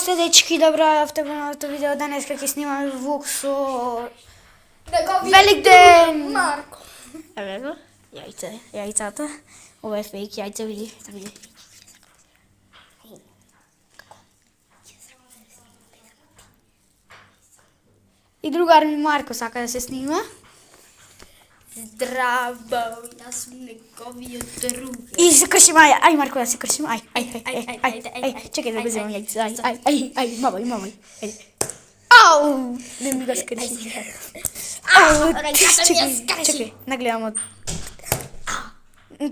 сте дечки, добро дојавте во новото видео. Денеска ќе снимаме влог со Великден. Марко. Еве го, јајцата. Ова е фейк јајца, види. И другар ми Марко сака да се снима. Здраво, јас сум неговиот друг. И се кршим, ај Марко да се кршим, ај, чекај да го земам јајца, ај, мавај, ау, не ми го скрши. Ау, чекај, нагледам од...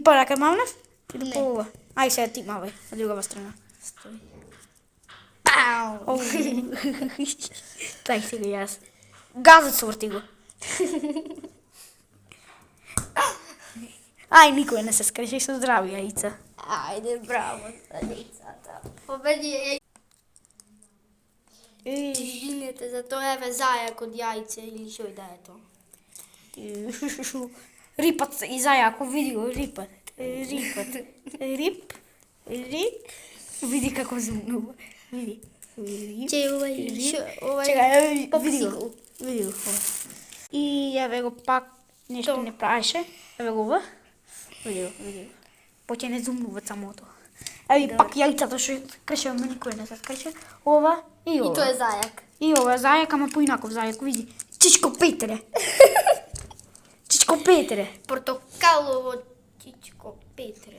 Порака мавнав? Или по ова? Ај сега ти мавај, од другава страна. Стој. Ау, тај сега јас. Газот сврти го. Ај, никој не се скрши со здрави јајца. Ајде, браво за децата. Победи е. Извинете за тоа, еве зајак од јајце или шој да е тоа. Рипат и зајако, види го, рипат. Рип. Види како зумнува. Види. Че овај, Чекај, види го. И еве го пак нешто не правеше. Еве го ова. Види го. Поче не зумнува самото. Еве пак јајцата што кршевме, никој не се скрше. Ова и ова. И тоа е зајак. И ова е зајак, ама поинаков зајак, види. Чичко Петре. Портокалово чичко Петре.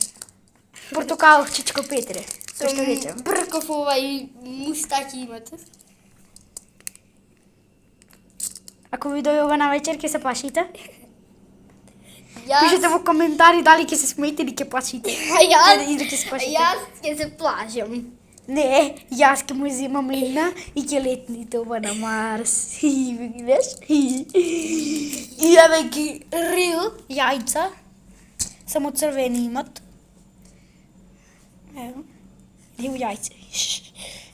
Портокалов Чичко Петре. Тоа што речем. Брков овај мустаки имате. Ако ви дојде ова на вечер, ќе се плашите? Јас, Пишете во коментари дали ќе се смеете или ќе плашите. Или ќе се плашите. јас ќе се плашам. Не, јас ќе му земам една и ќе летните ова на Марс. Видиш? И еве ги рил јајца. Само црвени имат. Ево. Рил јајце.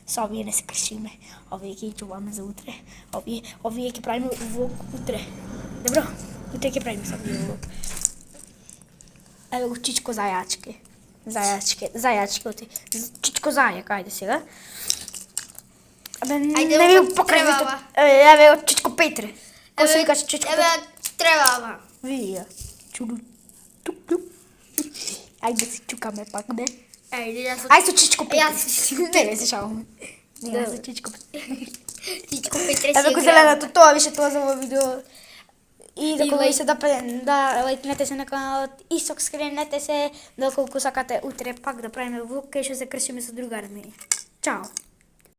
Со овие не се кршиме. Овие ќе чуваме за утре. Овие ќе правиме влог утре. Добро? Утре ќе правиме со овие влог. Еве го Чичко зајачке. Зајачке. Чичко зајак, ајде сега. Ајде, не ова ми покривите. требава. Еве од Чичко Петре. Кој се викаш Чичко Петре? Еве требава. Види ја. Чуду. Тук. Ајде се чукаме пак, не? Ајде, јас Ајде со Чичко Петре. Јас Не се шалам. Не, со Чичко Петре. Чичко Петре Еве си го играл. зеленото, тоа беше тоа за ова видео. И доколку се да лајкнете се на каналот и сабскрибнете се, доколку сакате утре пак да правиме влог, кај што се кршиме со другари ми. Чао!